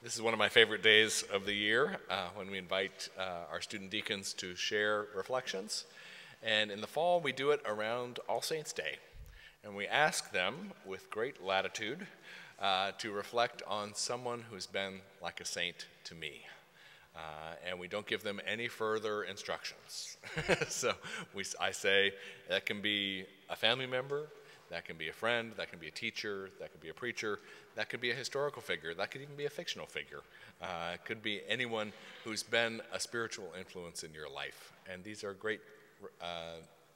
This is one of my favorite days of the year when we invite our student deacons to share reflections. And in the fall, we do it around All Saints' Day. And we ask them, with great latitude, to reflect on someone who's been like a saint to me. And we don't give them any further instructions. So I say that can be a family member, that can be a friend, that can be a teacher, that could be a preacher, that could be a historical figure, that could even be a fictional figure. It could be anyone who's been a spiritual influence in your life. And these are great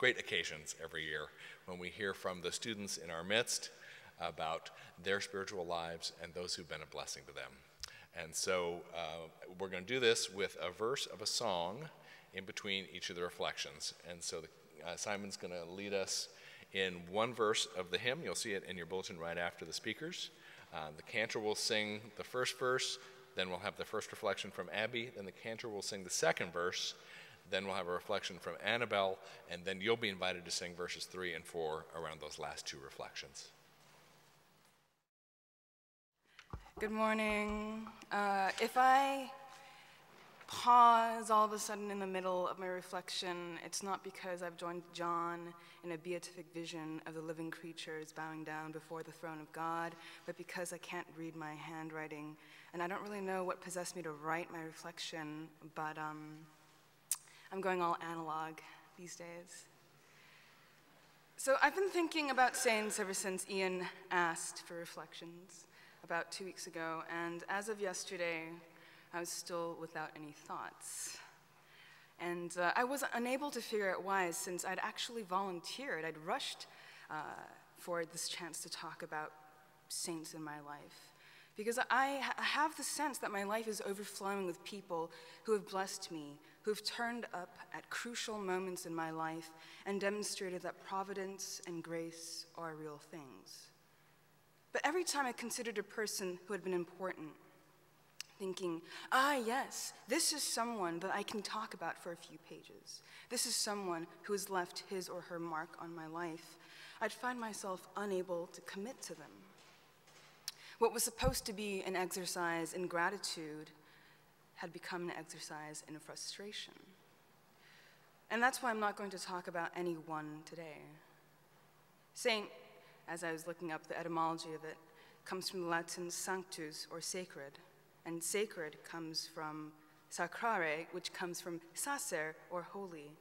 occasions every year when we hear from the students in our midst about their spiritual lives and those who've been a blessing to them. And so we're going to do this with a verse of a song in between each of the reflections. And so Simon's going to lead us in one verse of the hymn. You'll see it in your bulletin right after the speakers. The cantor will sing the first verse, then we'll have the first reflection from Abby, then the cantor will sing the second verse, then we'll have a reflection from Annabelle, and then you'll be invited to sing verses 3 and 4 around those last two reflections. Good morning. If I pause all of a sudden in the middle of my reflection, it's not because I've joined John in a beatific vision of the living creatures bowing down before the throne of God, but because I can't read my handwriting, and I don't really know what possessed me to write my reflection, but I'm going all analog these days. So I've been thinking about saints ever since Ian asked for reflections about 2 weeks ago, and as of yesterday, I was still without any thoughts. And I was unable to figure out why, since I'd actually volunteered. I'd rushed for this chance to talk about saints in my life. Because I have the sense that my life is overflowing with people who have blessed me, who have turned up at crucial moments in my life and demonstrated that providence and grace are real things. But every time I considered a person who had been important, thinking, yes, this is someone that I can talk about for a few pages. This is someone who has left his or her mark on my life. I'd find myself unable to commit to them. What was supposed to be an exercise in gratitude had become an exercise in frustration. And that's why I'm not going to talk about any one today. Saint, as I was looking up the etymology of it, comes from the Latin sanctus, or sacred. And sacred comes from sacrare, which comes from sacer, or holy.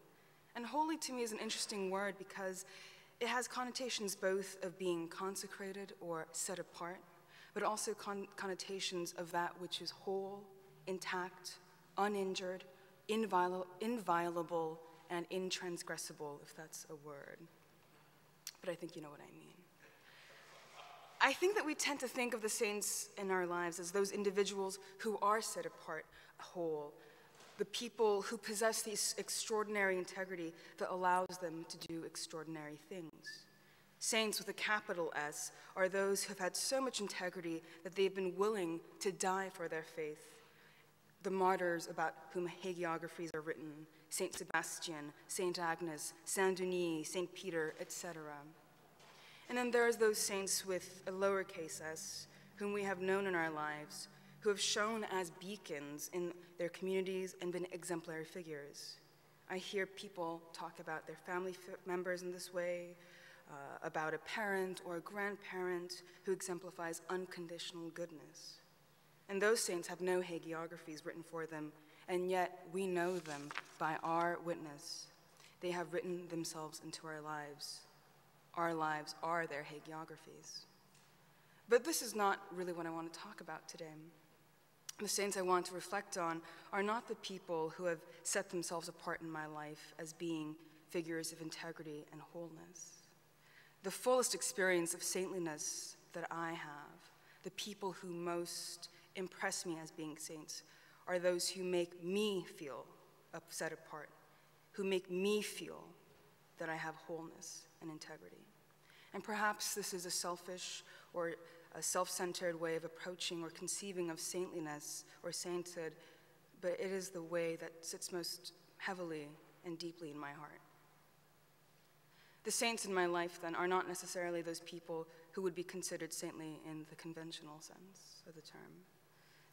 And holy to me is an interesting word because it has connotations both of being consecrated or set apart, but also connotations of that which is whole, intact, uninjured, inviolable, and intransgressible, if that's a word. But I think you know what I mean. I think that we tend to think of the saints in our lives as those individuals who are set apart, whole, the people who possess this extraordinary integrity that allows them to do extraordinary things. Saints with a capital S are those who have had so much integrity that they've been willing to die for their faith. The martyrs about whom hagiographies are written, Saint Sebastian, Saint Agnes, Saint Denis, Saint Peter, etc. And then there's those saints with a lowercase s, whom we have known in our lives, who have shone as beacons in their communities and been exemplary figures. I hear people talk about their family members in this way, about a parent or a grandparent who exemplifies unconditional goodness. And those saints have no hagiographies written for them, and yet we know them by our witness. They have written themselves into our lives. Our lives are their hagiographies. But this is not really what I want to talk about today. The saints I want to reflect on are not the people who have set themselves apart in my life as being figures of integrity and wholeness. The fullest experience of saintliness that I have, the people who most impress me as being saints, are those who make me feel set apart, who make me feel that I have wholeness and integrity. And perhaps this is a selfish or a self-centered way of approaching or conceiving of saintliness or sainthood, but it is the way that sits most heavily and deeply in my heart. The saints in my life, then, are not necessarily those people who would be considered saintly in the conventional sense of the term.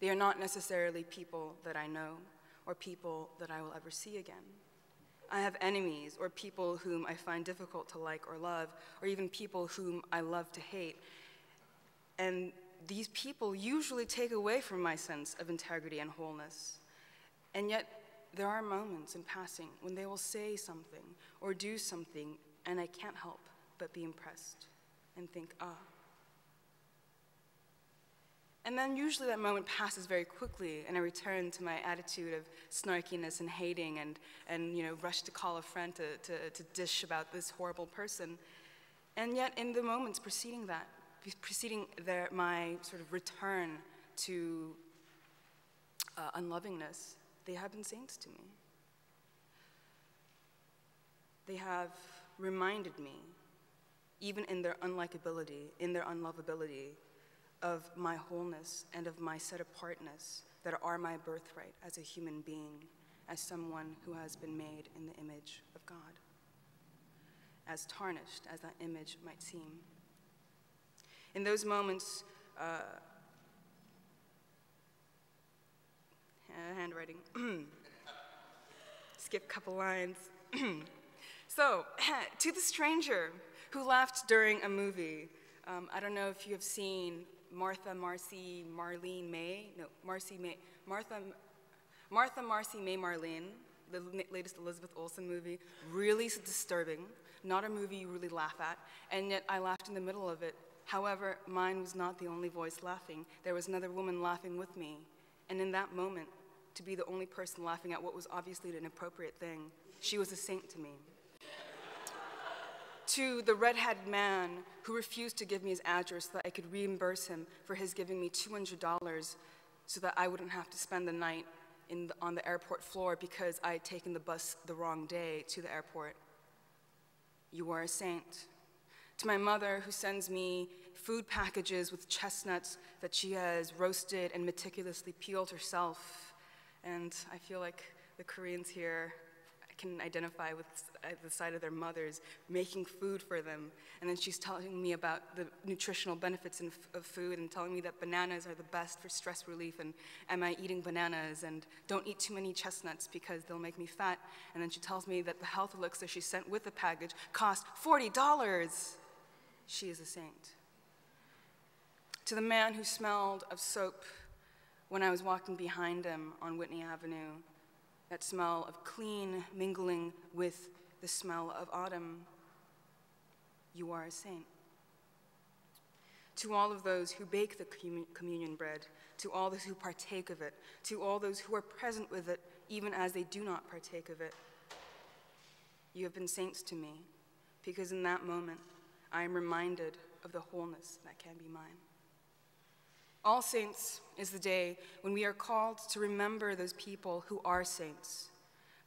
They are not necessarily people that I know or people that I will ever see again. I have enemies or people whom I find difficult to like or love, or even people whom I love to hate. And these people usually take away from my sense of integrity and wholeness. And yet, there are moments in passing when they will say something or do something, and I can't help but be impressed and think, ah. And then usually that moment passes very quickly, and I return to my attitude of snarkiness and hating and rush to call a friend to dish about this horrible person. And yet in the moments preceding my sort of return to unlovingness, they have been saints to me. They have reminded me, even in their unlikability, in their unlovability, of my wholeness and of my set-apartness that are my birthright as a human being, as someone who has been made in the image of God, as tarnished as that image might seem. In those moments, handwriting, skip a couple lines. So, to the stranger who laughed during a movie, I don't know if you have seen Martha, Marcy, May, Marlene, the latest Elizabeth Olsen movie. Really disturbing, not a movie you really laugh at, and yet I laughed in the middle of it. However, mine was not the only voice laughing. There was another woman laughing with me, and in that moment, to be the only person laughing at what was obviously an inappropriate thing, she was a saint to me. To the red-headed man who refused to give me his address so that I could reimburse him for his giving me $200 so that I wouldn't have to spend the night on the airport floor because I had taken the bus the wrong day to the airport. You are a saint. To my mother who sends me food packages with chestnuts that she has roasted and meticulously peeled herself. And I feel like the Koreans here can identify with the side of their mothers making food for them. And then she's telling me about the nutritional benefits of food and telling me that bananas are the best for stress relief, and am I eating bananas, and don't eat too many chestnuts because they'll make me fat. And then she tells me that the health elixir she sent with the package cost $40. She is a saint. To the man who smelled of soap when I was walking behind him on Whitney Avenue, that smell of clean mingling with the smell of autumn, you are a saint. To all of those who bake the communion bread, to all those who partake of it, to all those who are present with it, even as they do not partake of it, you have been saints to me, because in that moment, I am reminded of the wholeness that can be mine. All Saints is the day when we are called to remember those people who are saints.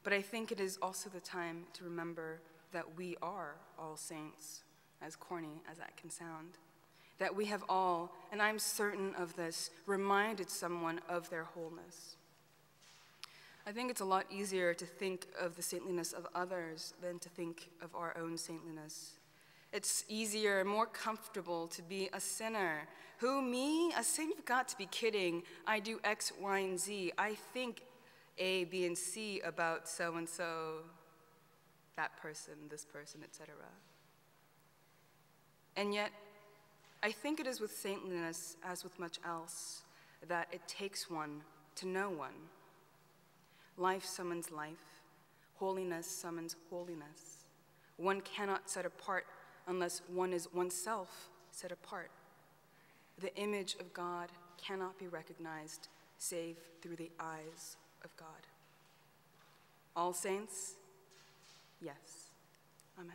But I think it is also the time to remember that we are all saints, as corny as that can sound. That we have all, and I'm certain of this, reminded someone of their wholeness. I think it's a lot easier to think of the saintliness of others than to think of our own saintliness. It's easier, more comfortable to be a sinner. Who, me? A saint? You've got to be kidding. I do X, Y, and Z. I think A, B, and C about so-and-so, that person, this person, etc. And yet, I think it is with saintliness, as with much else, that it takes one to know one. Life summons life. Holiness summons holiness. One cannot set apart unless one is oneself set apart. The image of God cannot be recognized save through the eyes of God. All saints? Yes. Amen.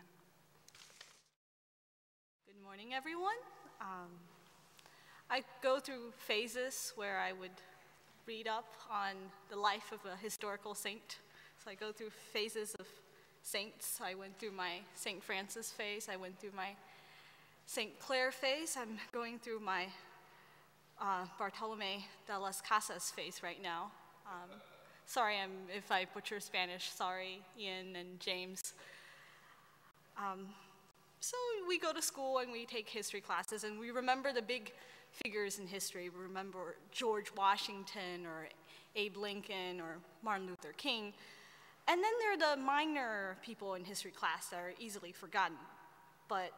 Good morning, everyone. I go through phases where I would read up on the life of a historical saint. So I go through phases of saints. I went through my St. Francis phase. I went through my St. Clare phase. I'm going through my Bartolomé de las Casas phase right now. Sorry if I butcher Spanish. Sorry, Ian and James. So we go to school and we take history classes and we remember the big figures in history. We remember George Washington or Abe Lincoln or Martin Luther King. And then there are the minor people in history class that are easily forgotten. But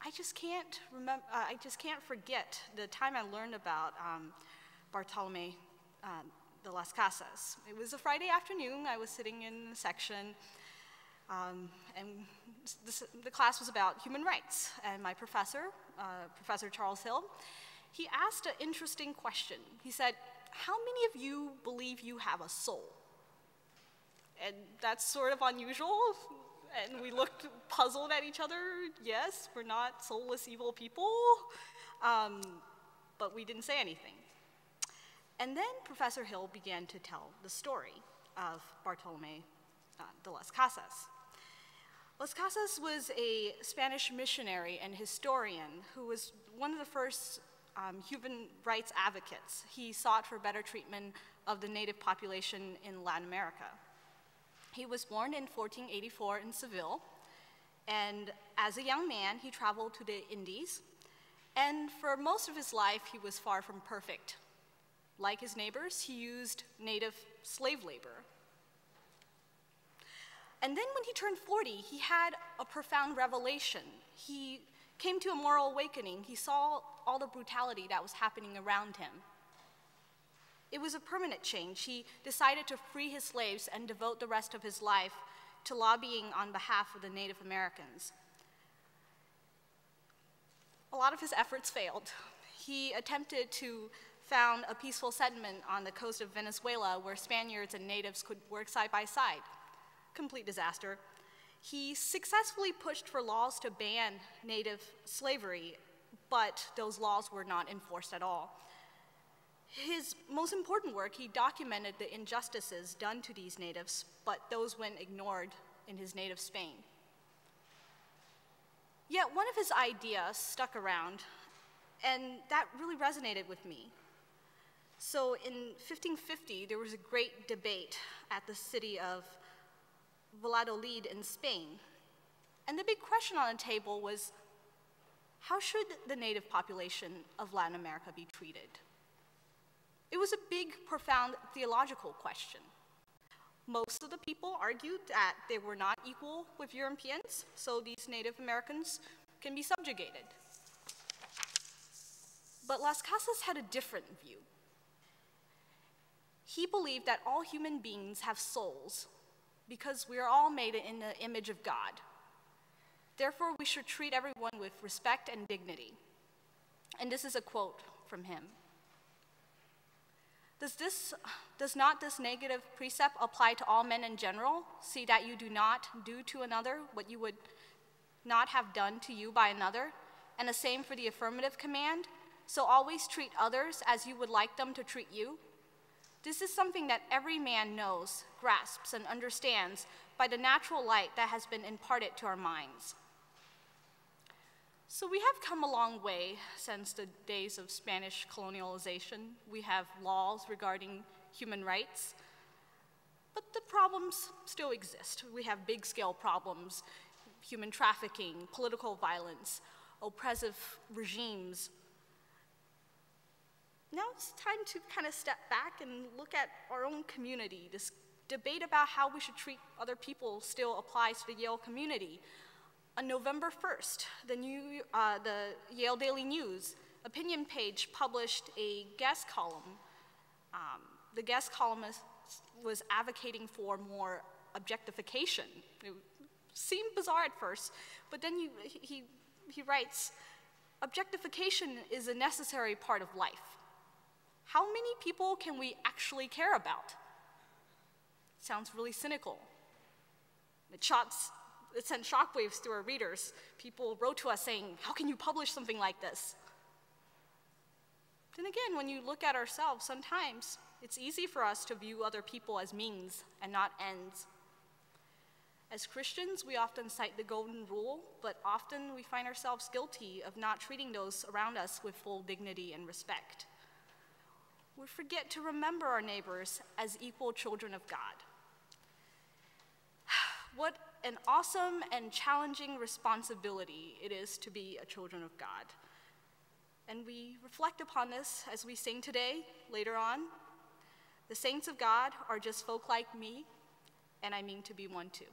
I just can't forget the time I learned about Bartolome de las Casas. It was a Friday afternoon. I was sitting in a section, and the class was about human rights. And my professor, Professor Charles Hill, he asked an interesting question. He said, "How many of you believe you have a soul?" And that's sort of unusual. And we looked puzzled at each other. Yes, we're not soulless evil people. But we didn't say anything. And then Professor Hill began to tell the story of Bartolome de las Casas. Las Casas was a Spanish missionary and historian who was one of the first human rights advocates. He sought for better treatment of the native population in Latin America. He was born in 1484 in Seville, and as a young man, he traveled to the Indies, and for most of his life, he was far from perfect. Like his neighbors, he used native slave labor. And then when he turned 40, he had a profound revelation. He came to a moral awakening. He saw all the brutality that was happening around him. It was a permanent change. He decided to free his slaves and devote the rest of his life to lobbying on behalf of the Native Americans. A lot of his efforts failed. He attempted to found a peaceful settlement on the coast of Venezuela where Spaniards and natives could work side by side. Complete disaster. He successfully pushed for laws to ban native slavery, but those laws were not enforced at all. His most important work, he documented the injustices done to these natives, but those went ignored in his native Spain. Yet one of his ideas stuck around, and that really resonated with me. So in 1550, there was a great debate at the city of Valladolid in Spain. And the big question on the table was, how should the native population of Latin America be treated? It was a big, profound theological question. Most of the people argued that they were not equal with Europeans, so these Native Americans can be subjugated. But Las Casas had a different view. He believed that all human beings have souls because we are all made in the image of God. Therefore, we should treat everyone with respect and dignity. And this is a quote from him. Does not this negative precept apply to all men in general? See that you do not do to another what you would not have done to you by another, and the same for the affirmative command. So always treat others as you would like them to treat you. This is something that every man knows, grasps, and understands by the natural light that has been imparted to our minds. So we have come a long way since the days of Spanish colonialization. We have laws regarding human rights, but the problems still exist. We have big-scale problems, human trafficking, political violence, oppressive regimes. Now it's time to kind of step back and look at our own community. This debate about how we should treat other people still applies to the Yale community. On November 1st, the Yale Daily News opinion page published a guest column. The guest columnist was advocating for more objectification. It seemed bizarre at first, but then he writes, "Objectification is a necessary part of life. How many people can we actually care about?" Sounds really cynical. It sent shockwaves through our readers. People wrote to us saying, "How can you publish something like this?" Then again, when you look at ourselves, sometimes it's easy for us to view other people as means and not ends. As Christians, we often cite the golden rule, but often we find ourselves guilty of not treating those around us with full dignity and respect. We forget to remember our neighbors as equal children of God. What an awesome and challenging responsibility it is to be a children of God. And we reflect upon this as we sing today, later on. The saints of God are just folk like me, and I mean to be one too.